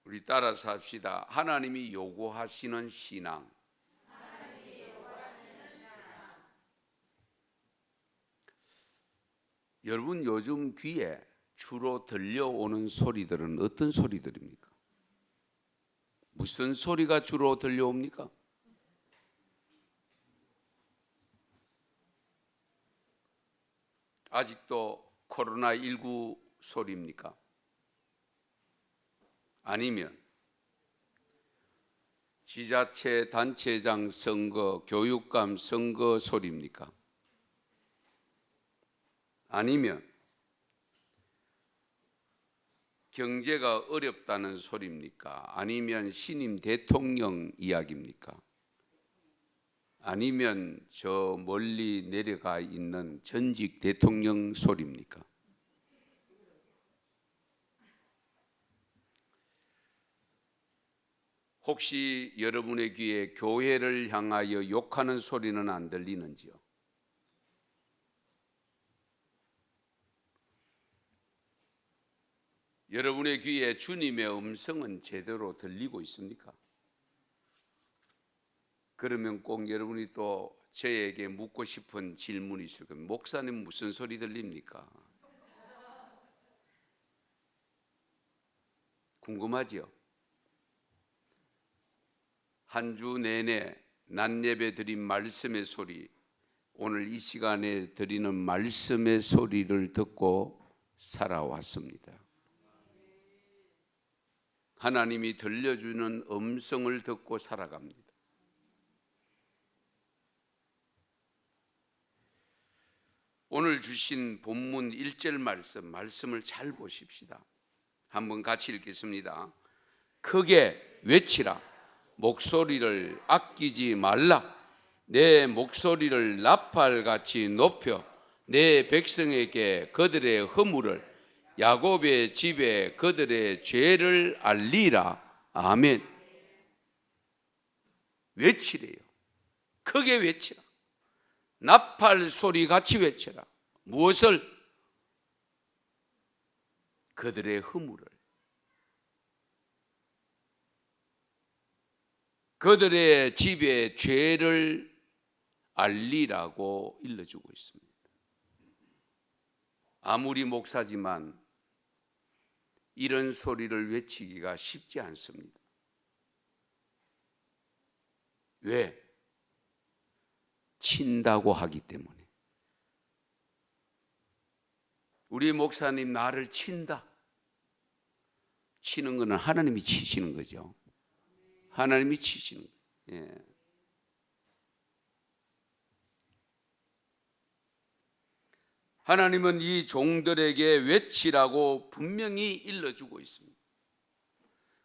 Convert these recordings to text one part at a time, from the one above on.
우리 따라서 합시다. 하나님이 요구하시는 신앙. 여러분, 요즘 귀에 주로 들려오는 소리들은 어떤 소리들입니까? 무슨 소리가 주로 들려옵니까? 아직도 코로나19 소리입니까? 아니면 지자체 단체장 선거, 교육감 선거 소리입니까? 아니면 경제가 어렵다는 소리입니까? 아니면 신임 대통령 이야기입니까? 아니면 저 멀리 내려가 있는 전직 대통령 소리입니까? 혹시 여러분의 귀에 교회를 향하여 욕하는 소리는 안 들리는지요? 여러분의 귀에 주님의 음성은 제대로 들리고 있습니까? 그러면 꼭 여러분이 또 저에게 묻고 싶은 질문이 있을 겁니다. 목사님 무슨 소리 들립니까? 궁금하지요? 한 주 내내 낮 예배 드린 말씀의 소리, 오늘 이 시간에 드리는 말씀의 소리를 듣고 살아왔습니다. 하나님이 들려주는 음성을 듣고 살아갑니다. 오늘 주신 본문 1절 말씀을 잘 보십시다. 한번 같이 읽겠습니다. 크게 외치라. 목소리를 아끼지 말라. 내 목소리를 나팔같이 높여 내 백성에게 그들의 허물을, 야곱의 집에 그들의 죄를 알리라. 아멘. 외치래요. 크게 외치라. 나팔 소리 같이 외쳐라. 무엇을? 그들의 허물을, 그들의 집에 죄를 알리라고 일러주고 있습니다. 아무리 목사지만 이런 소리를 외치기가 쉽지 않습니다. 왜? 친다고 하기 때문에. 우리 목사님 나를 친다. 치는 것은 하나님이 치시는 거죠. 하나님이 치시는 거예요. 예. 하나님은 이 종들에게 외치라고 분명히 일러주고 있습니다.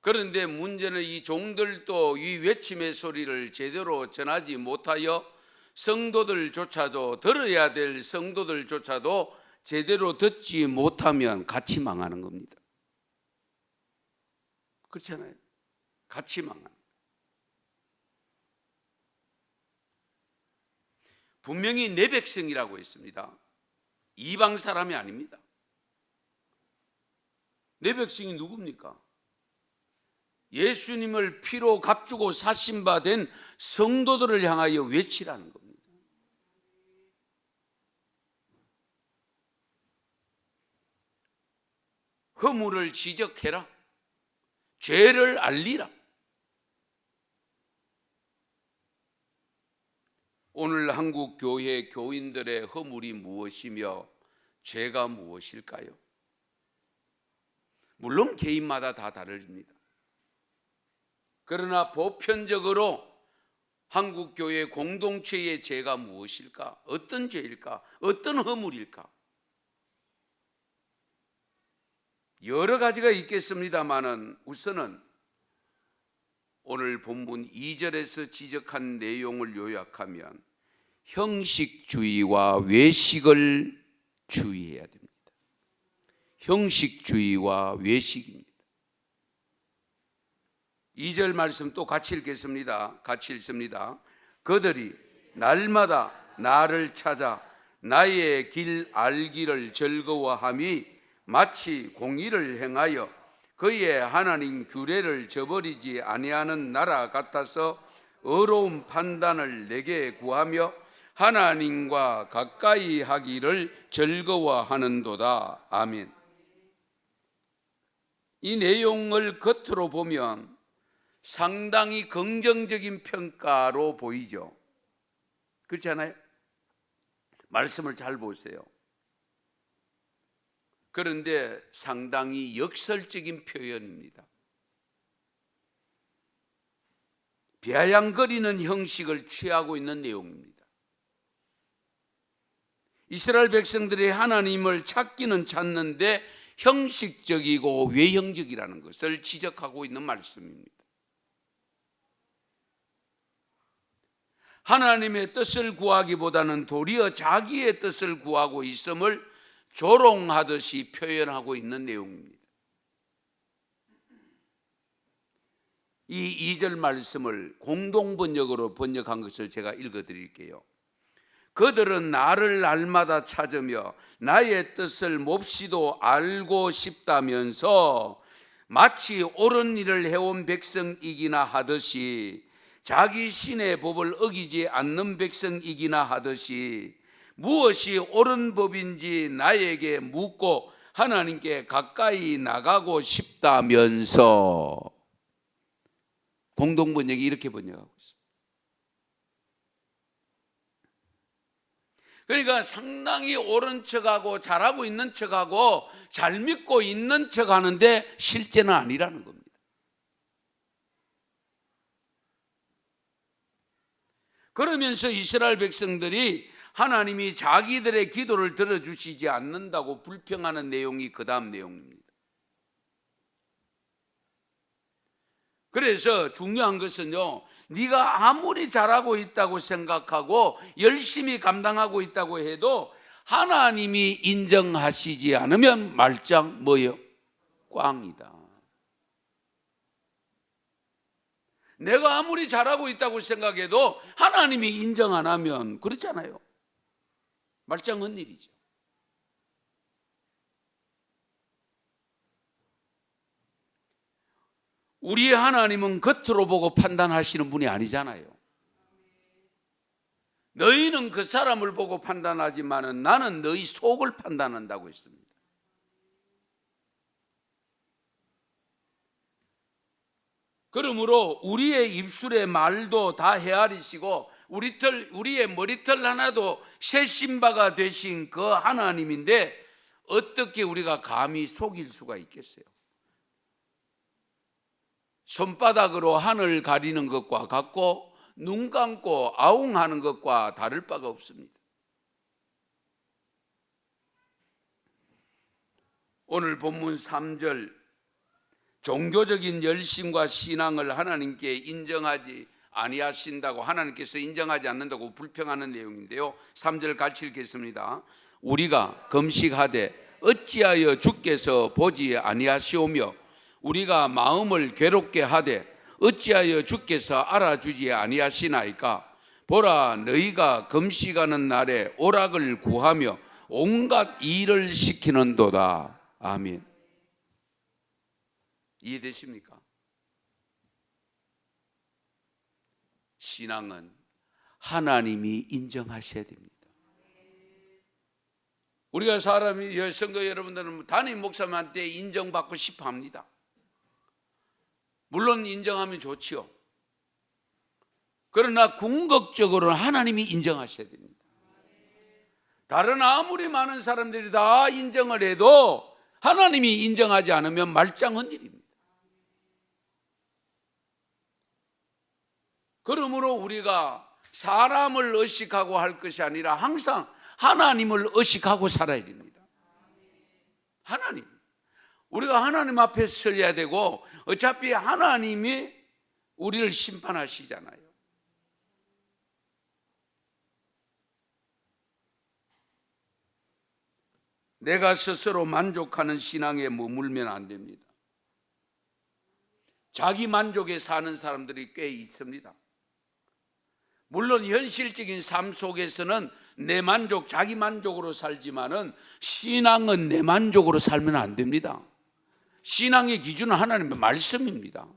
그런데 문제는 이 종들도 이 외침의 소리를 제대로 전하지 못하여 성도들조차도, 들어야 될 성도들조차도 제대로 듣지 못하면 같이 망하는 겁니다. 그렇잖아요. 같이 망하는. 분명히 내 백성이라고 했습니다. 이방 사람이 아닙니다. 내 백성이 누굽니까? 예수님을 피로 값주고 사신 바 된 성도들을 향하여 외치라는 겁니다. 허물을 지적해라. 죄를 알리라. 오늘 한국 교회 교인들의 허물이 무엇이며 죄가 무엇일까요? 물론 개인마다 다 다릅니다. 그러나 보편적으로 한국 교회 공동체의 죄가 무엇일까? 어떤 죄일까? 어떤 허물일까? 여러 가지가 있겠습니다만은 우선은 오늘 본문 2절에서 지적한 내용을 요약하면 형식주의와 외식을 주의해야 됩니다. 형식주의와 외식입니다. 2절 말씀 또 같이 읽겠습니다. 같이 읽습니다. 그들이 날마다 나를 찾아 나의 길 알기를 즐거워함이 마치 공의를 행하여 그의 하나님 규례를 저버리지 아니하는 나라 같아서 의로운 판단을 내게 구하며 하나님과 가까이 하기를 즐거워하는도다. 아멘. 이 내용을 겉으로 보면 상당히 긍정적인 평가로 보이죠. 그렇지 않아요? 말씀을 잘 보세요. 그런데 상당히 역설적인 표현입니다. 비아냥거리는 형식을 취하고 있는 내용입니다. 이스라엘 백성들이 하나님을 찾기는 찾는데 형식적이고 외형적이라는 것을 지적하고 있는 말씀입니다. 하나님의 뜻을 구하기보다는 도리어 자기의 뜻을 구하고 있음을 조롱하듯이 표현하고 있는 내용입니다. 이 2절 말씀을 공동번역으로 번역한 것을 제가 읽어드릴게요. 그들은 나를 날마다 찾으며 나의 뜻을 몹시도 알고 싶다면서 마치 옳은 일을 해온 백성이기나 하듯이, 자기 신의 법을 어기지 않는 백성이기나 하듯이 무엇이 옳은 법인지 나에게 묻고 하나님께 가까이 나가고 싶다면서. 공동번역이 이렇게 번역하고 있습니다. 그러니까 상당히 옳은 척하고 잘하고 있는 척하고 잘 믿고 있는 척하는데 실제는 아니라는 겁니다. 그러면서 이스라엘 백성들이 하나님이 자기들의 기도를 들어주시지 않는다고 불평하는 내용이 그 다음 내용입니다. 그래서 중요한 것은요, 네가 아무리 잘하고 있다고 생각하고 열심히 감당하고 있다고 해도 하나님이 인정하시지 않으면 말짱 뭐예요? 꽝이다. 내가 아무리 잘하고 있다고 생각해도 하나님이 인정 안 하면 그렇잖아요. 말짱한 일이죠. 우리 하나님은 겉으로 보고 판단하시는 분이 아니잖아요. 너희는 그 사람을 보고 판단하지만 나는 너희 속을 판단한다고 했습니다. 그러므로 우리의 입술의 말도 다 헤아리시고 우리의 머리털 하나도 세신 바가 되신 그 하나님인데 어떻게 우리가 감히 속일 수가 있겠어요? 손바닥으로 하늘 가리는 것과 같고 눈 감고 아웅하는 것과 다를 바가 없습니다. 오늘 본문 3절, 종교적인 열심과 신앙을 하나님께 인정하지 아니하신다고, 하나님께서 인정하지 않는다고 불평하는 내용인데요. 3절 같이 읽겠습니다. 우리가 금식하되 어찌하여 주께서 보지 아니하시오며 우리가 마음을 괴롭게 하되 어찌하여 주께서 알아주지 아니하시나이까. 보라, 너희가 금식하는 날에 오락을 구하며 온갖 일을 시키는도다. 아멘. 이해되십니까? 신앙은 하나님이 인정하셔야 됩니다. 우리가 사람이, 성도 여러분들은 담임 목사님한테 인정받고 싶어 합니다. 물론 인정하면 좋지요. 그러나 궁극적으로는 하나님이 인정하셔야 됩니다. 다른 아무리 많은 사람들이 다 인정을 해도 하나님이 인정하지 않으면 말짱한 일입니다. 그러므로 우리가 사람을 의식하고 할 것이 아니라 항상 하나님을 의식하고 살아야 됩니다. 하나님. 우리가 하나님 앞에 서야 되고 어차피 하나님이 우리를 심판하시잖아요. 내가 스스로 만족하는 신앙에 머물면 안 됩니다. 자기 만족에 사는 사람들이 꽤 있습니다. 물론 현실적인 삶 속에서는 내 만족, 자기 만족으로 살지만은 신앙은 내 만족으로 살면 안 됩니다. 신앙의 기준은 하나님의 말씀입니다.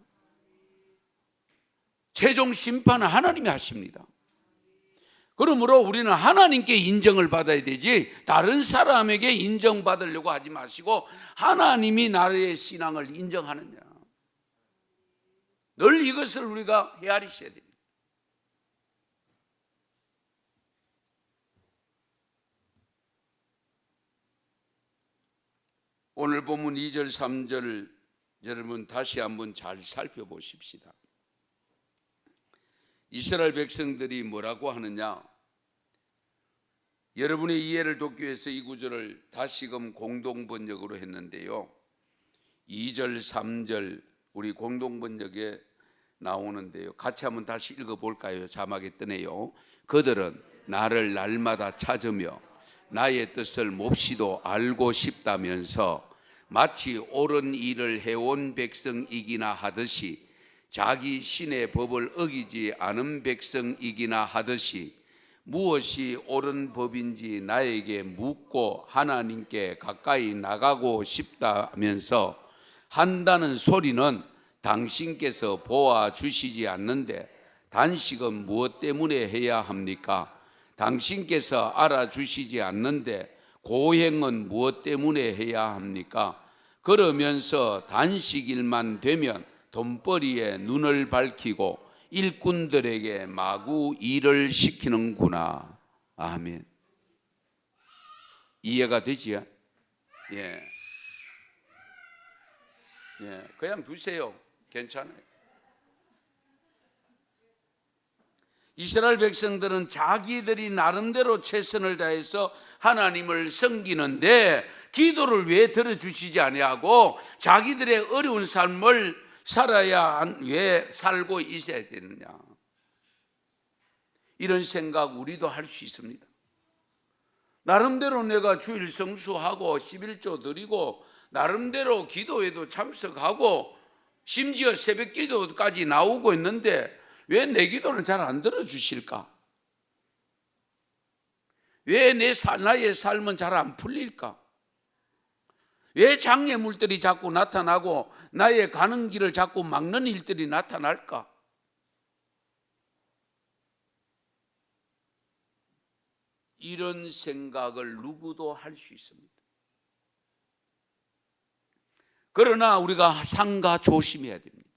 최종 심판은 하나님이 하십니다. 그러므로 우리는 하나님께 인정을 받아야 되지 다른 사람에게 인정받으려고 하지 마시고 하나님이 나의 신앙을 인정하느냐, 늘 이것을 우리가 헤아리셔야 됩니다. 오늘 본문 2절 3절 여러분 다시 한번 잘 살펴보십시다. 이스라엘 백성들이 뭐라고 하느냐, 여러분의 이해를 돕기 위해서 이 구절을 다시금 공동번역으로 했는데요, 2절 3절 우리 공동번역에 나오는데요, 같이 한번 다시 읽어볼까요? 자막에 뜨네요. 그들은 나를 날마다 찾으며 나의 뜻을 몹시도 알고 싶다면서 마치 옳은 일을 해온 백성이기나 하듯이, 자기 신의 법을 어기지 않은 백성이기나 하듯이 무엇이 옳은 법인지 나에게 묻고 하나님께 가까이 나가고 싶다면서 한다는 소리는 당신께서 보아 주시지 않는데 단식은 무엇 때문에 해야 합니까? 당신께서 알아주시지 않는데 고행은 무엇 때문에 해야 합니까? 그러면서 단식일만 되면 돈벌이에 눈을 밝히고 일꾼들에게 마구 일을 시키는구나. 아멘. 이해가 되지요? 예. 그냥 두세요. 괜찮아요. 이스라엘 백성들은 자기들이 나름대로 최선을 다해서 하나님을 섬기는데 기도를 왜 들어주시지 아니하고 자기들의 어려운 삶을 살아야 왜 살고 있어야 되느냐, 이런 생각 우리도 할 수 있습니다. 나름대로 내가 주일 성수하고 11조 드리고 나름대로 기도에도 참석하고 심지어 새벽 기도까지 나오고 있는데 왜 내 기도는 잘 안 들어주실까? 왜 나의 삶은 잘 안 풀릴까? 왜 장애물들이 자꾸 나타나고 나의 가는 길을 자꾸 막는 일들이 나타날까? 이런 생각을 누구도 할 수 있습니다. 그러나 우리가 삼가 조심해야 됩니다.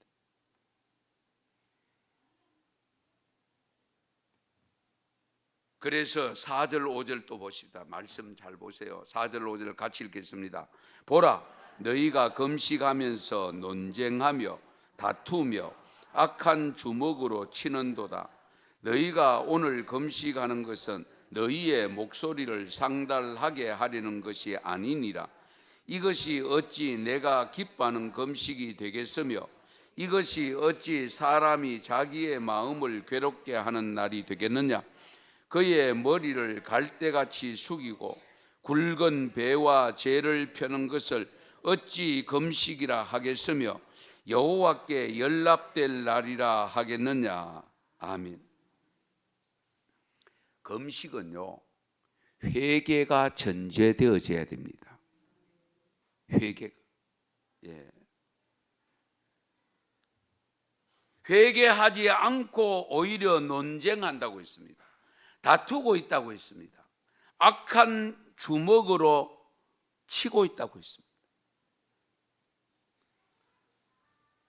그래서 4절 5절 또 보십니다. 말씀 잘 보세요. 4절 5절 같이 읽겠습니다. 보라, 너희가 금식하면서 논쟁하며 다투며 악한 주먹으로 치는도다. 너희가 오늘 금식하는 것은 너희의 목소리를 상달하게 하려는 것이 아니니라. 이것이 어찌 내가 기뻐하는 금식이 되겠으며 이것이 어찌 사람이 자기의 마음을 괴롭게 하는 날이 되겠느냐. 그의 머리를 갈대같이 숙이고 굵은 배와 재를 펴는 것을 어찌 금식이라 하겠으며 여호와께 연락될 날이라 하겠느냐. 아멘. 금식은요, 회개가 전제되어져야 됩니다. 회개가. 회개하지 않고 오히려 논쟁한다고 했습니다. 다투고 있다고 했습니다. 악한 주먹으로 치고 있다고 했습니다.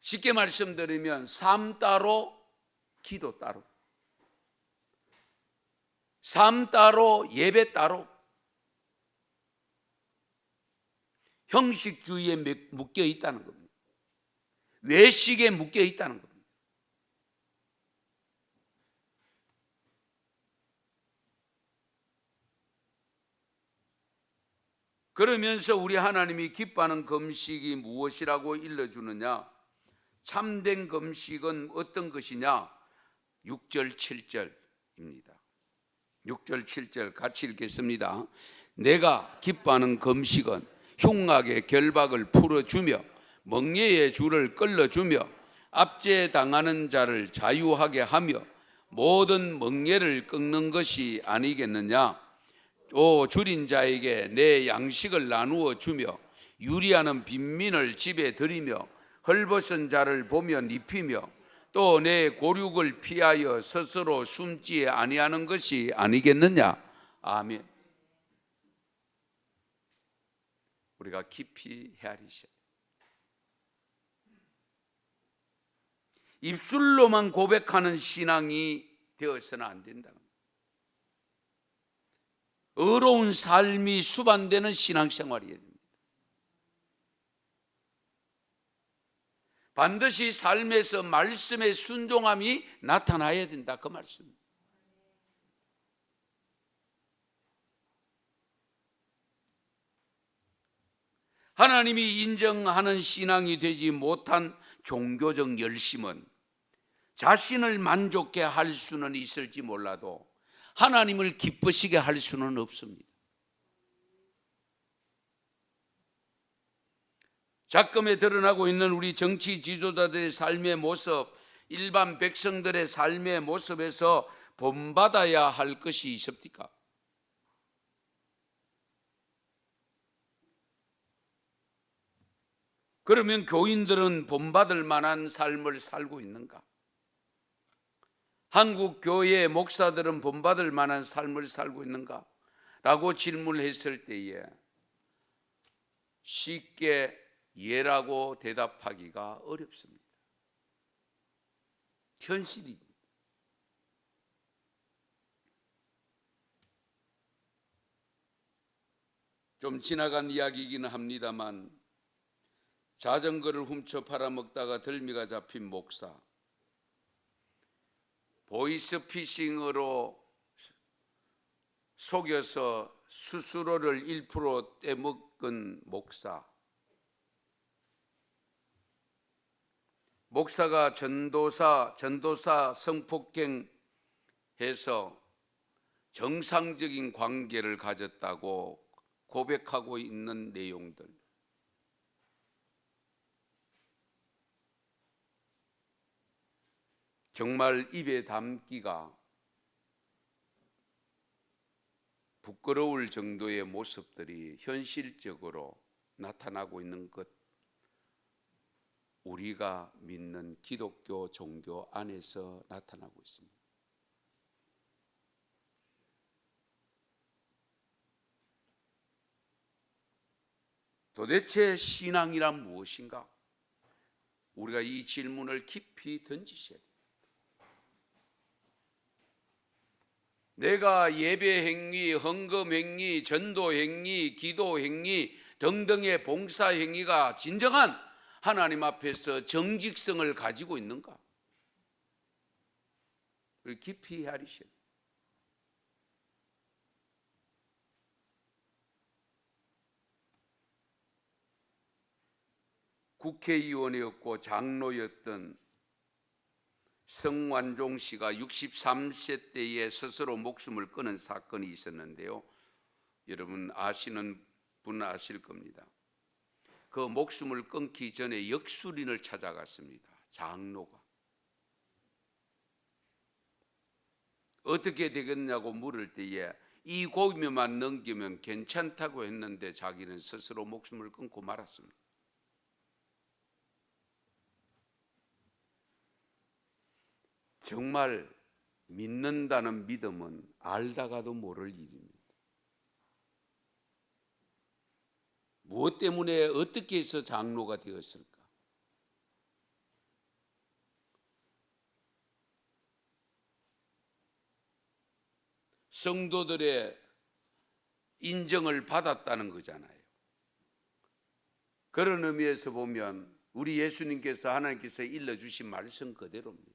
쉽게 말씀드리면 삶 따로 기도 따로, 삶 따로 예배 따로, 형식주의에 묶여 있다는 겁니다. 외식에 묶여 있다는 겁니다. 그러면서 우리 하나님이 기뻐하는 금식이 무엇이라고 일러주느냐? 참된 금식은 어떤 것이냐? 6절 7절입니다. 6절 7절 같이 읽겠습니다. 내가 기뻐하는 금식은 흉악의 결박을 풀어주며 멍에의 줄을 끌어주며 압제당하는 자를 자유하게 하며 모든 멍에를 끊는 것이 아니겠느냐. 오 줄인 자에게 내 양식을 나누어 주며 유리하는 빈민을 집에 들이며 헐벗은 자를 보면 입히며 또 내 고륙을 피하여 스스로 숨지 아니하는 것이 아니겠느냐. 아멘. 우리가 깊이 헤아리셔. 입술로만 고백하는 신앙이 되어서는 안 된다는 거예요. 의로운 삶이 수반되는 신앙생활이어야 됩니다. 반드시 삶에서 말씀의 순종함이 나타나야 된다, 그 말씀입니다. 하나님이 인정하는 신앙이 되지 못한 종교적 열심은 자신을 만족해 할 수는 있을지 몰라도 하나님을 기쁘시게 할 수는 없습니다. 작금에 드러나고 있는 우리 정치 지도자들의 삶의 모습, 일반 백성들의 삶의 모습에서 본받아야 할 것이 있습니까? 그러면 교인들은 본받을 만한 삶을 살고 있는가? 한국 교회의 목사들은 본받을 만한 삶을 살고 있는가? 라고 질문했을 때에 쉽게 예라고 대답하기가 어렵습니다. 현실입니다. 좀 지나간 이야기이기는 합니다만 자전거를 훔쳐 팔아먹다가 덜미가 잡힌 목사, 보이스피싱으로 속여서 수수료를 1% 떼먹은 목사가 전도사 성폭행해서 정상적인 관계를 가졌다고 고백하고 있는 내용들, 정말 입에 담기가 부끄러울 정도의 모습들이 현실적으로 나타나고 있는 것, 우리가 믿는 기독교 종교 안에서 나타나고 있습니다. 도대체 신앙이란 무엇인가? 우리가 이 질문을 깊이 던지셔야 됩니다. 내가 예배 행위, 헌금 행위, 전도 행위, 기도 행위 등등의 봉사 행위가 진정한 하나님 앞에서 정직성을 가지고 있는가? 깊이 헤아리셔야 됩니다. 국회의원이었고 장로였던 성완종 씨가 63세 때에 스스로 목숨을 끊은 사건이 있었는데요. 여러분 아시는 분은 아실 겁니다. 그 목숨을 끊기 전에 역술인을 찾아갔습니다. 장로가. 어떻게 되겠냐고 물을 때에 이 고비만 넘기면 괜찮다고 했는데 자기는 스스로 목숨을 끊고 말았습니다. 정말 믿는다는 믿음은 알다가도 모를 일입니다. 무엇 때문에 어떻게 해서 장로가 되었을까? 성도들의 인정을 받았다는 거잖아요. 그런 의미에서 보면 우리 예수님께서 하나님께서 일러주신 말씀 그대로입니다.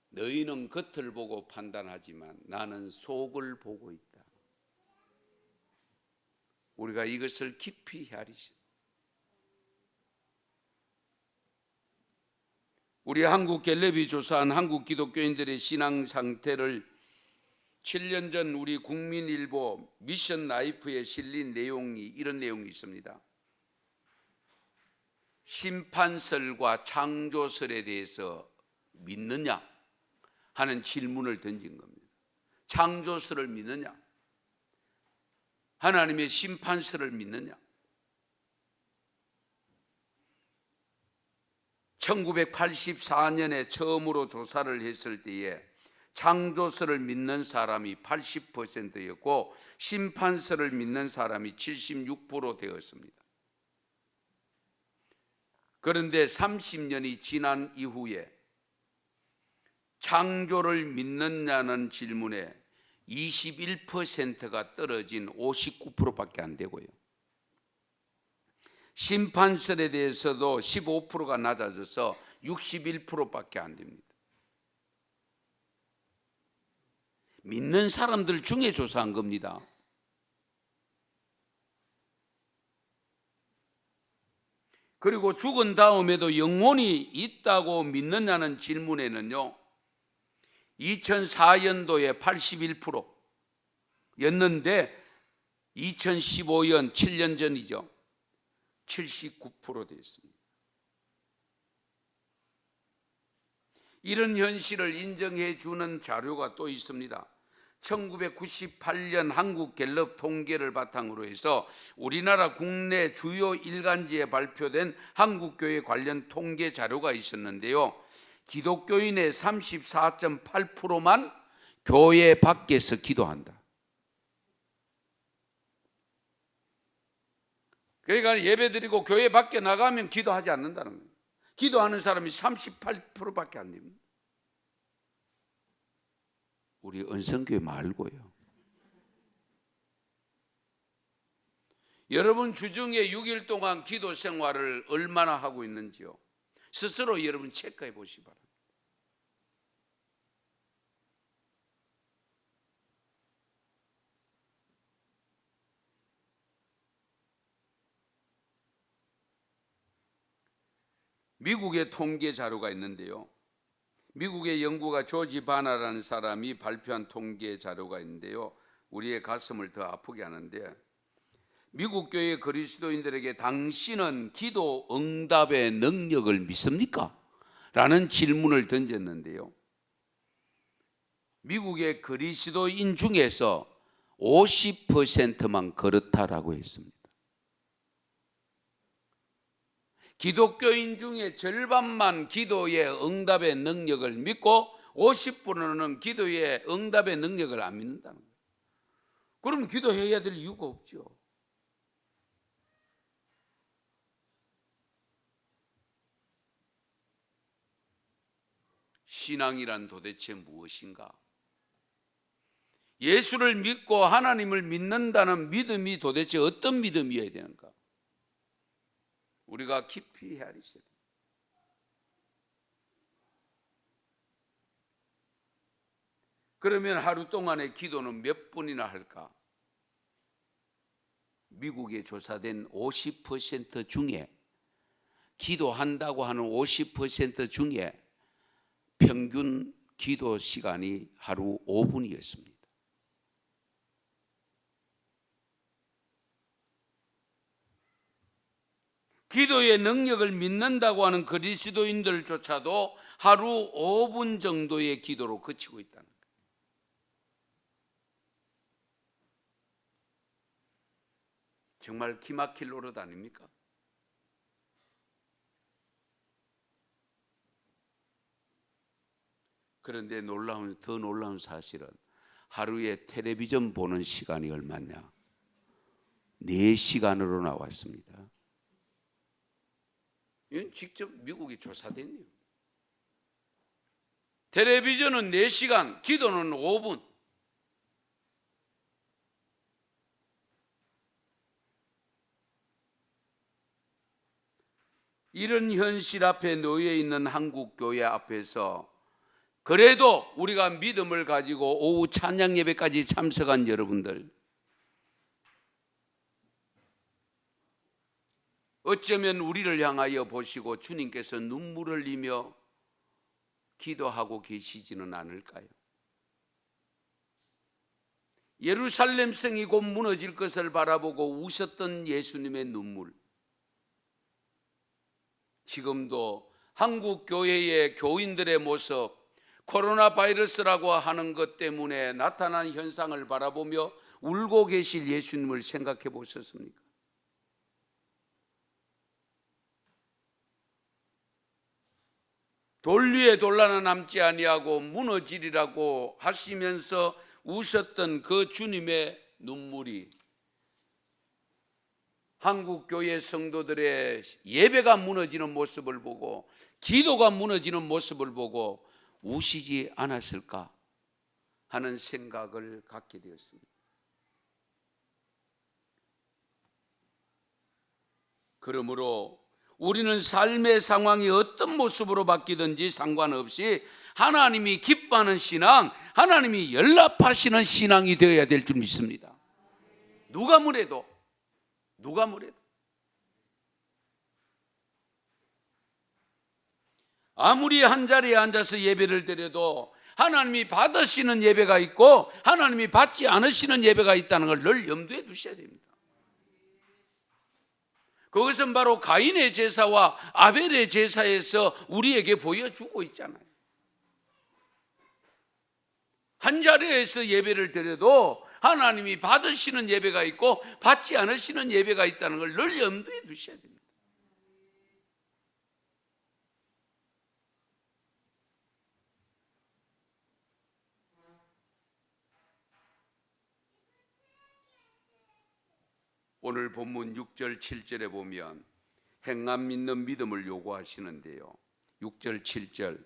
너희는 겉을 보고 판단하지만 나는 속을 보고 있다. 우리가 이것을 깊이 헤아리시다. 우리 한국 갤럽이 조사한 한국 기독교인들의 신앙 상태를 7년 전 우리 국민일보 미션 라이프에 실린 내용이 이런 내용이 있습니다. 심판설과 창조설에 대해서 믿느냐 하는 질문을 던진 겁니다. 창조설을 믿느냐? 하나님의 심판설을 믿느냐? 1984년에 처음으로 조사를 했을 때에 창조설을 믿는 사람이 80%였고 심판설을 믿는 사람이 76% 되었습니다. 그런데 30년이 지난 이후에 창조를 믿느냐는 질문에 21%가 떨어진 59%밖에 안 되고요. 심판설에 대해서도 15%가 낮아져서 61%밖에 안 됩니다. 믿는 사람들 중에 조사한 겁니다. 그리고 죽은 다음에도 영혼이 있다고 믿느냐는 질문에는요, 2004년도에 81%였는데 2015년 7년 전이죠. 79% 됐습니다. 이런 현실을 인정해 주는 자료가 또 있습니다. 1998년 한국갤럽 통계를 바탕으로 해서 우리나라 국내 주요 일간지에 발표된 한국교회 관련 통계 자료가 있었는데요. 기독교인의 34.8%만 교회 밖에서 기도한다. 그러니까 예배드리고 교회 밖에 나가면 기도하지 않는다는 거예요. 기도하는 사람이 38%밖에 안 됩니다. 우리 은성교회 말고요. 여러분 주중에 6일 동안 기도 생활을 얼마나 하고 있는지요? 스스로 여러분 체크해 보시기 바랍니다. 미국의 통계 자료가 있는데요. 미국의 연구가 조지 바나라는 사람이 발표한 통계 자료가 있는데요. 우리의 가슴을 더 아프게 하는데, 미국 교회 그리스도인들에게 당신은 기도 응답의 능력을 믿습니까? 라는 질문을 던졌는데요. 미국의 그리스도인 중에서 50%만 그렇다라고 했습니다. 기독교인 중에 절반만 기도의 응답의 능력을 믿고 50%는 기도의 응답의 능력을 안 믿는다는 거예요. 그러면 기도해야 될 이유가 없죠. 신앙이란 도대체 무엇인가? 예수를 믿고 하나님을 믿는다는 믿음이 도대체 어떤 믿음이어야 되는가? 우리가 깊이 헤아려야 됩니다. 그러면 하루 동안의 기도는 몇 분이나 할까? 미국에 조사된 50% 중에, 기도한다고 하는 50% 중에 평균 기도 시간이 하루 5분이었습니다. 기도의 능력을 믿는다고 하는 그리스도인들조차도 하루 5분 정도의 기도로 그치고 있다는 거예요. 정말 기막힐 노릇 아닙니까? 그런데 더 놀라운 사실은 하루에 텔레비전 보는 시간이 얼마냐? 4시간으로 나왔습니다. 이건 직접 미국이 조사됐네요. 텔레비전은 4시간, 기도는 5분. 이런 현실 앞에 놓여 있는 한국 교회 앞에서 그래도 우리가 믿음을 가지고 오후 찬양 예배까지 참석한 여러분들, 어쩌면 우리를 향하여 보시고 주님께서 눈물을 흘리며 기도하고 계시지는 않을까요? 예루살렘 성이 곧 무너질 것을 바라보고 우셨던 예수님의 눈물, 지금도 한국 교회의 교인들의 모습, 코로나 바이러스라고 하는 것 때문에 나타난 현상을 바라보며 울고 계실 예수님을 생각해 보셨습니까? 돌 위에 돌 하나 남지 아니하고 무너지리라고 하시면서 우셨던 그 주님의 눈물이 한국 교회 성도들의 예배가 무너지는 모습을 보고 기도가 무너지는 모습을 보고 우시지 않았을까 하는 생각을 갖게 되었습니다. 그러므로 우리는 삶의 상황이 어떤 모습으로 바뀌든지 상관없이 하나님이 기뻐하는 신앙, 하나님이 연락하시는 신앙이 되어야 될 줄 믿습니다. 누가 뭐래도 아무리 한 자리에 앉아서 예배를 드려도 하나님이 받으시는 예배가 있고 하나님이 받지 않으시는 예배가 있다는 걸 늘 염두에 두셔야 됩니다. 그것은 바로 가인의 제사와 아벨의 제사에서 우리에게 보여주고 있잖아요. 한 자리에서 예배를 드려도 하나님이 받으시는 예배가 있고 받지 않으시는 예배가 있다는 걸 늘 염두에 두셔야 됩니다. 오늘 본문 6절 7절에 보면 행함 믿는 믿음을 요구하시는데요, 6절 7절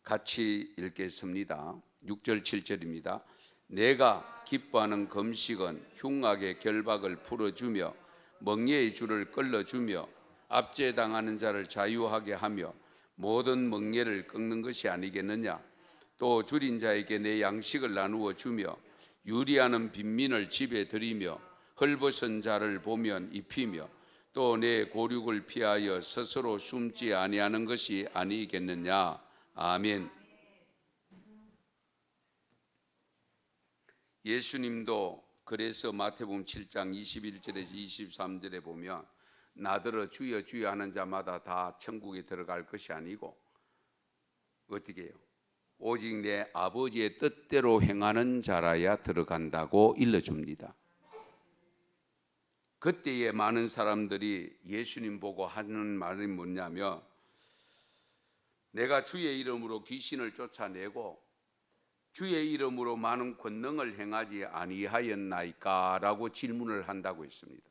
같이 읽겠습니다. 6절 7절입니다. 내가 기뻐하는 금식은 흉악의 결박을 풀어주며 멍에의 줄을 끌어주며 압제당하는 자를 자유하게 하며 모든 멍에를 꺾는 것이 아니겠느냐. 또 줄인 자에게 내 양식을 나누어 주며 유리하는 빈민을 집에 들이며 헐벗은 자를 보면 입히며 또 내 고륙을 피하여 스스로 숨지 아니하는 것이 아니겠느냐. 아멘. 예수님도 그래서 마태복음 7장 21절에서 23절에 보면 나더러 주여 주여 하는 자마다 다 천국에 들어갈 것이 아니고 어떻게 해요? 오직 내 아버지의 뜻대로 행하는 자라야 들어간다고 일러줍니다. 그때에 많은 사람들이 예수님 보고 하는 말이 뭐냐면 내가 주의 이름으로 귀신을 쫓아내고 주의 이름으로 많은 권능을 행하지 아니하였나이까? 라고 질문을 한다고 했습니다.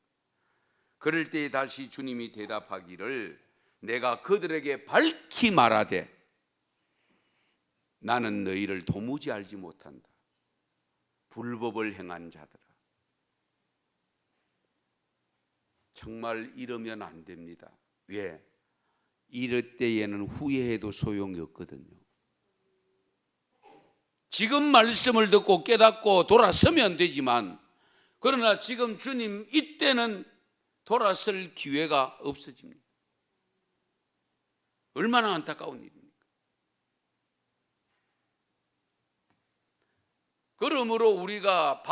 그럴 때 다시 주님이 대답하기를 내가 그들에게 밝히 말하되 나는 너희를 도무지 알지 못한다. 불법을 행한 자들아. 정말 이러면 안 됩니다. 왜? 이럴 때에는 후회해도 소용이 없거든요. 지금 말씀을 듣고 깨닫고 돌아서면 되지만 그러나 지금 주님 이때는 돌아설 기회가 없어집니다. 얼마나 안타까운 일입니까? 그러므로 우리가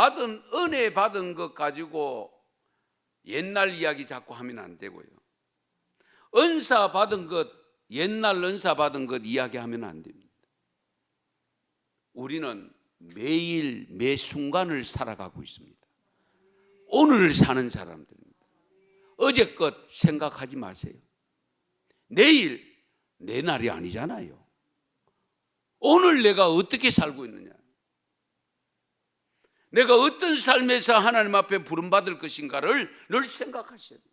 은혜 받은 것 가지고 옛날 이야기 자꾸 하면 안 되고요. 은사 받은 것, 옛날 은사 받은 것 이야기하면 안 됩니다. 우리는 매일 매 순간을 살아가고 있습니다. 오늘을 사는 사람들입니다. 어제껏 생각하지 마세요. 내일 내 날이 아니잖아요. 오늘 내가 어떻게 살고 있느냐, 내가 어떤 삶에서 하나님 앞에 부름받을 것인가를 늘 생각하셔야 돼요.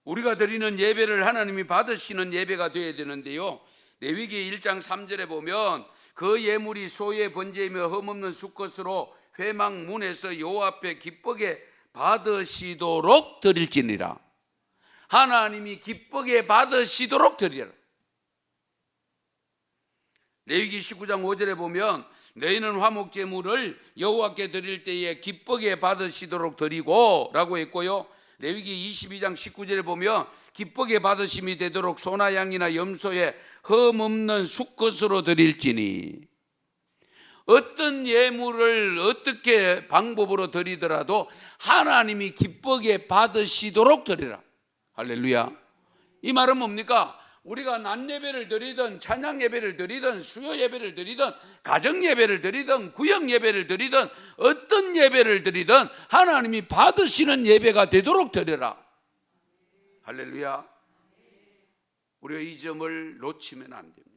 우리가 드리는 예배를 하나님이 받으시는 예배가 되어야 되는데요, 레위기 1장 3절에 보면 그 예물이 소의 번제이며 흠없는 수컷으로 회막문에서 여호와 앞에 기쁘게 받으시도록 드릴지니라. 하나님이 기쁘게 받으시도록 드리라. 레위기 19장 5절에 보면 너희는 화목제물을 여호와께 드릴 때에 기쁘게 받으시도록 드리고 라고 했고요, 레위기 22장 19절에 보면 기쁘게 받으심이 되도록 소나 양이나 염소에 흠없는 수컷으로 드릴지니. 어떤 예물을 어떻게 방법으로 드리더라도 하나님이 기쁘게 받으시도록 드리라. 할렐루야. 이 말은 뭡니까? 우리가 낮 예배를 드리든 찬양 예배를 드리든 수요 예배를 드리든 가정 예배를 드리든 구역 예배를 드리든 어떤 예배를 드리든 하나님이 받으시는 예배가 되도록 드려라. 할렐루야. 우리가 이 점을 놓치면 안 됩니다.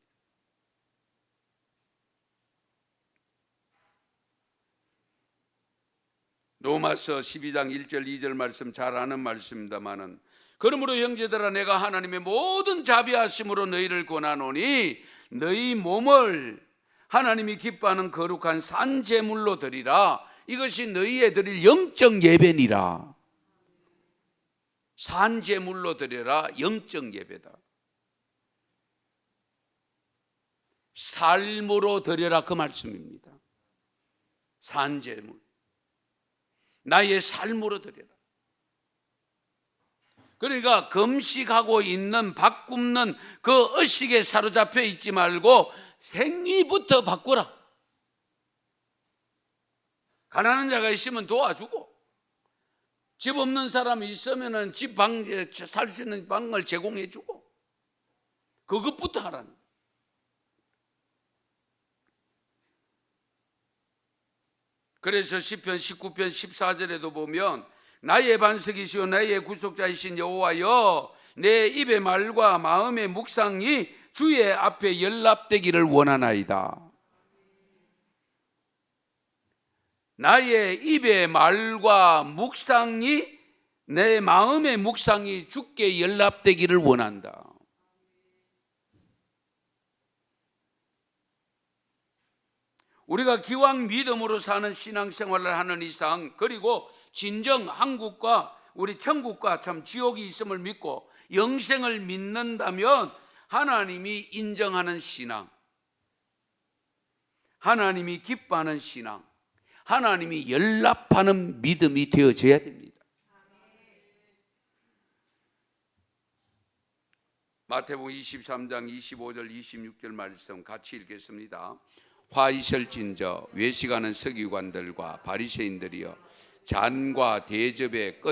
로마서 12장 1절 2절 말씀 잘 아는 말씀입니다마는, 그러므로 형제들아 내가 하나님의 모든 자비하심으로 너희를 권하노니 너희 몸을 하나님이 기뻐하는 거룩한 산 제물로 드리라. 이것이 너희에 드릴 영적 예배니라. 산 제물로 드려라. 영적 예배다. 삶으로 드려라, 그 말씀입니다. 산 제물, 나의 삶으로 드려라. 그러니까 금식하고 있는 밥 굶는 그 의식에 사로잡혀 있지 말고 행위부터 바꾸라. 가난한 자가 있으면 도와주고, 집 없는 사람이 있으면 집 방, 살 수 있는 방을 제공해 주고, 그것부터 하라는 거예요. 그래서 시편 19편 14절에도 보면 나의 반석이시오 나의 구속자이신 여호와여, 내 입의 말과 마음의 묵상이 주의 앞에 연락되기를 원하나이다. 나의 입의 말과 묵상이, 내 마음의 묵상이 주께 연락되기를 원한다. 우리가 기왕 믿음으로 사는 신앙생활을 하는 이상, 그리고 진정 한국과 우리 천국과 참 지옥이 있음을 믿고 영생을 믿는다면 하나님이 인정하는 신앙, 하나님이 기뻐하는 신앙, 하나님이 연락하는 믿음이 되어져야 됩니다. 마태복음 23장 25절 26절 말씀 같이 읽겠습니다. 화 있을진저 외식하는 서기관들과 바리새인들이여, 잔과 대접의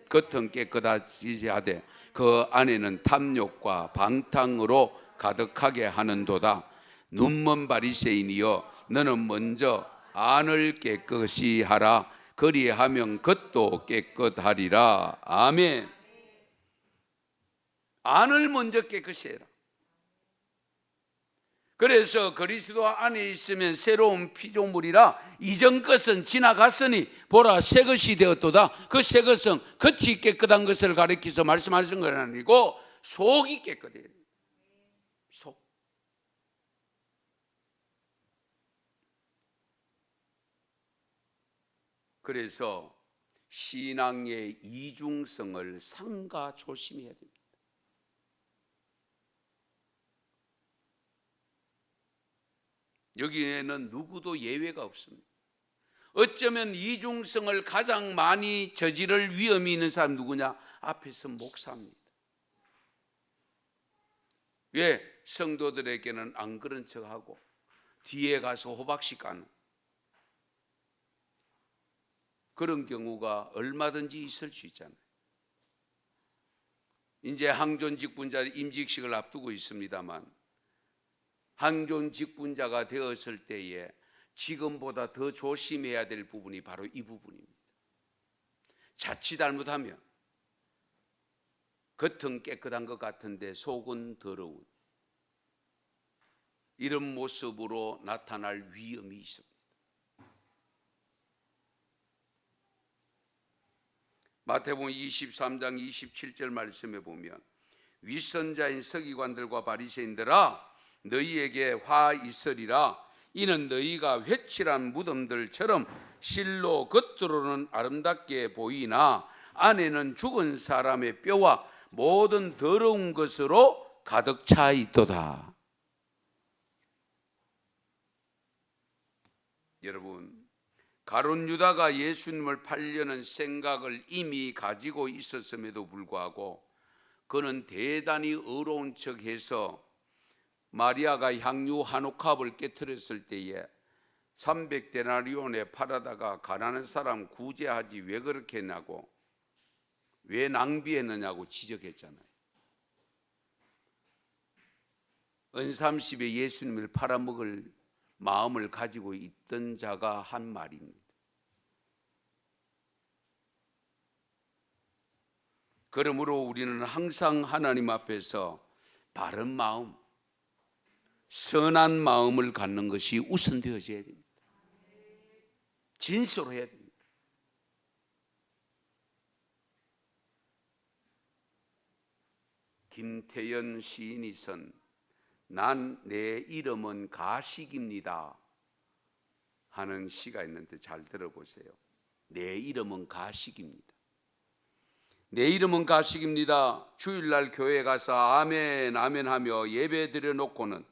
겉은 깨끗하지 하되 그 안에는 탐욕과 방탕으로 가득하게 하는도다. 눈먼 바리새인이여, 너는 먼저 안을 깨끗이 하라. 그리하면 겉도 깨끗하리라. 아멘. 안을 먼저 깨끗이 해라. 그래서 그리스도 안에 있으면 새로운 피조물이라, 이전 것은 지나갔으니 보라 새 것이 되었도다. 그 새 것은 겉이 깨끗한 것을 가리켜서 말씀하신 건 아니고 속이 깨끗해야 돼요. 속. 그래서 신앙의 이중성을 삼가 조심해야 됩니다. 여기에는 누구도 예외가 없습니다. 어쩌면 이중성을 가장 많이 저지를 위험이 있는 사람 누구냐? 앞에서 목사입니다. 왜? 성도들에게는 안 그런 척하고 뒤에 가서 호박씨 까는 그런 경우가 얼마든지 있을 수 있잖아요. 이제 항존 직분자 임직식을 앞두고 있습니다만, 항존 직분자가 되었을 때에 지금보다 더 조심해야 될 부분이 바로 이 부분입니다. 자칫 잘못하면 겉은 깨끗한 것 같은데 속은 더러운 이런 모습으로 나타날 위험이 있습니다. 마태복음 23장 27절 말씀에 보면 윗선자인 서기관들과 바리새인들아, 너희에게 화 있으리라. 이는 너희가 회칠한 무덤들처럼 실로 겉으로는 아름답게 보이나 안에는 죽은 사람의 뼈와 모든 더러운 것으로 가득 차 있도다. 여러분, 가룟 유다가 예수님을 팔려는 생각을 이미 가지고 있었음에도 불구하고 그는 대단히 의로운 척해서 마리아가 향유 한 옥합을 깨뜨렸을 때에 300데나리온에 팔아다가 가난한 사람 구제하지 왜 그렇게 했냐고, 왜 낭비했느냐고 지적했잖아요. 은삼십에 예수님을 팔아먹을 마음을 가지고 있던 자가 한 말입니다. 그러므로 우리는 항상 하나님 앞에서 바른 마음, 선한 마음을 갖는 것이 우선되어져야 됩니다. 진솔 해야 됩니다. 김태연 시인이 쓴 난 내 이름은 가식입니다 하는 시가 있는데 잘 들어보세요. 내 이름은 가식입니다. 내 이름은 가식입니다. 주일날 교회 가서 아멘 아멘 하며 예배 드려놓고는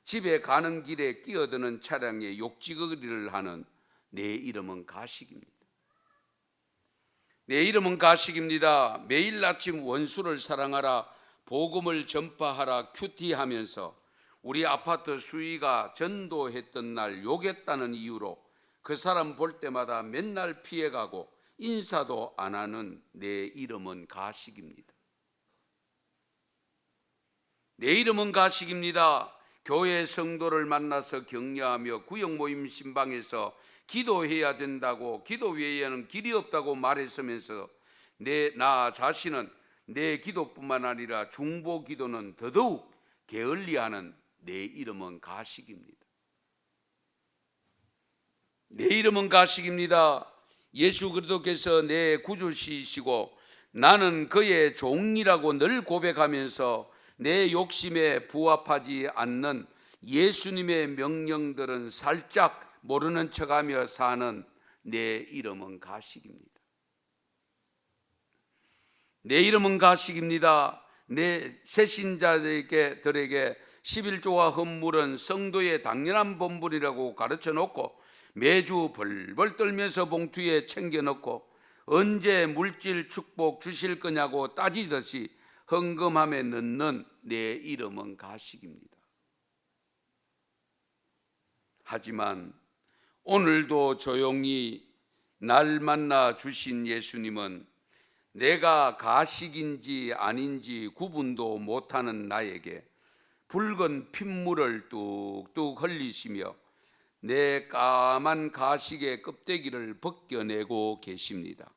집에 가는 길에 끼어드는 차량에 욕지거리를 하는 내 이름은 가식입니다. 내 이름은 가식입니다. 매일 아침 원수를 사랑하라, 복음을 전파하라 큐티하면서 우리 아파트 수위가 전도했던 날 욕했다는 이유로 그 사람 볼 때마다 맨날 피해가고 인사도 안 하는 내 이름은 가식입니다. 내 이름은 가식입니다. 교회 성도를 만나서 격려하며 구역 모임 신방에서 기도해야 된다고, 기도 외에는 길이 없다고 말했으면서 나 자신은 내 기도뿐만 아니라 중보 기도는 더더욱 게을리하는 내 이름은 가식입니다. 내 이름은 가식입니다. 예수 그리스도께서 내 구주시시고 나는 그의 종이라고 늘 고백하면서 내 욕심에 부합하지 않는 예수님의 명령들은 살짝 모르는 척하며 사는 내 이름은 가식입니다. 내 이름은 가식입니다. 내 새신자들에게 11조와 헌물은 성도의 당연한 본분이라고 가르쳐 놓고 매주 벌벌 떨면서 봉투에 챙겨 넣고 언제 물질 축복 주실 거냐고 따지듯이 헌금함에 넣는 내 이름은 가식입니다. 하지만 오늘도 조용히 날 만나 주신 예수님은 내가 가식인지 아닌지 구분도 못하는 나에게 붉은 핏물을 뚝뚝 흘리시며 내 까만 가식의 껍데기를 벗겨내고 계십니다.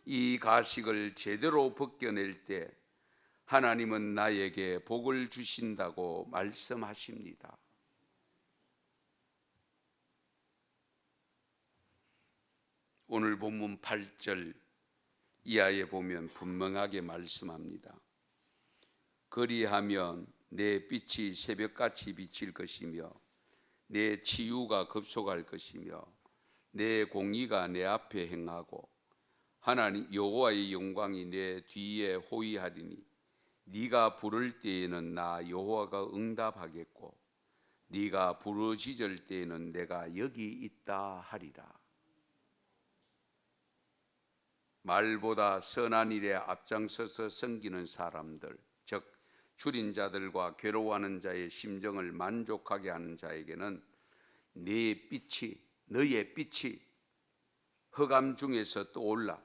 이 가식을 제대로 벗겨낼 때 하나님은 나에게 복을 주신다고 말씀하십니다. 오늘 본문 8절 이하에 보면 분명하게 말씀합니다. 그리하면 내 빛이 새벽같이 비칠 것이며 내 치유가 급속할 것이며 내 공의가 내 앞에 행하고 하나님 여호와의 영광이 내 뒤에 호위하리니 네가 부를 때에는 나 여호와가 응답하겠고 네가 부르짖을 때에는 내가 여기 있다 하리라. 말보다 선한 일에 앞장서서 섬기는 사람들, 즉 줄인 자들과 괴로워하는 자의 심정을 만족하게 하는 자에게는 너의 빛이 흑암 중에서 떠올라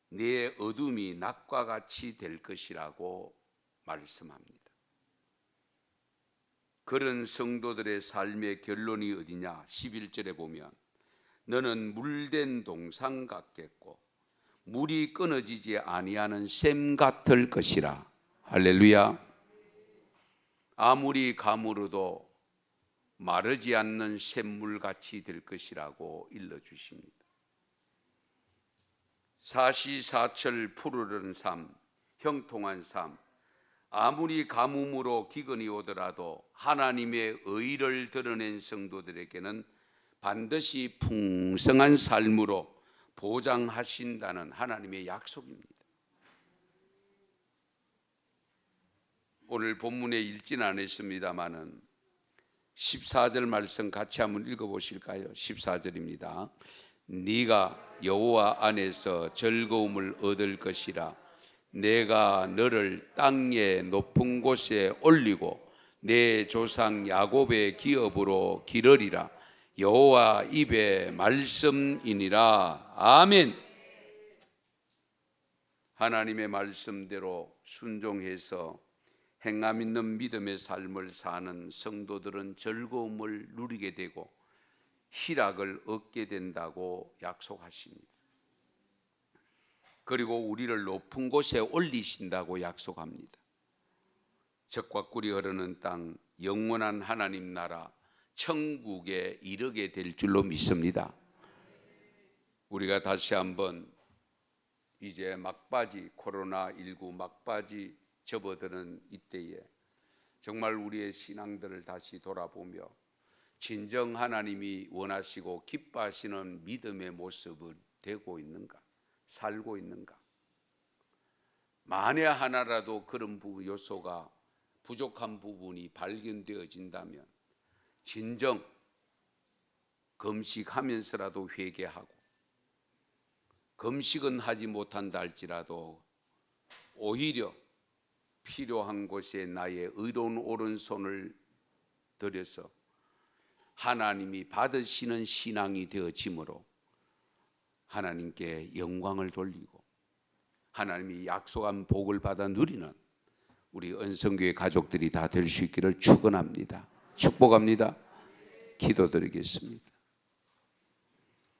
내 어둠이 낮과 같이 될 것이라고 말씀합니다. 그런 성도들의 삶의 결론이 어디냐? 11절에 보면 너는 물된 동상 같겠고 물이 끊어지지 아니하는 샘 같을 것이라. 할렐루야. 아무리 가물어도 마르지 않는 샘물같이 될 것이라고 일러주십니다. 사시사철 푸르른 삶, 형통한 삶, 아무리 가뭄으로 기근이 오더라도 하나님의 의를 드러낸 성도들에게는 반드시 풍성한 삶으로 보장하신다는 하나님의 약속입니다. 오늘 본문에 읽지는 않았습니다마는 14절 말씀 같이 한번 읽어보실까요? 14절입니다. 네가 여호와 안에서 즐거움을 얻을 것이라. 내가 너를 땅의 높은 곳에 올리고 내 조상 야곱의 기업으로 기르리라. 여호와 입의 말씀이니라. 아멘. 하나님의 말씀대로 순종해서 행함 있는 믿음의 삶을 사는 성도들은 즐거움을 누리게 되고 희락을 얻게 된다고 약속하십니다. 그리고 우리를 높은 곳에 올리신다고 약속합니다. 젖과 꿀이 흐르는 땅, 영원한 하나님 나라 천국에 이르게 될 줄로 믿습니다. 우리가 다시 한번 이제 막바지 코로나19 막바지 접어드는 이때에 정말 우리의 신앙들을 다시 돌아보며 진정 하나님이 원하시고 기뻐하시는 믿음의 모습은 되고 있는가, 살고 있는가? 만에 하나라도 그런 요소가 부족한 부분이 발견되어진다면 진정 금식하면서라도 회개하고, 금식은 하지 못한다 할지라도 오히려 필요한 곳에 나의 의로운 오른손을 들여서 하나님이 받으시는 신앙이 되어지므로 하나님께 영광을 돌리고 하나님이 약속한 복을 받아 누리는 우리 은성교회 가족들이 다 될 수 있기를 축원합니다. 축복합니다. 기도드리겠습니다.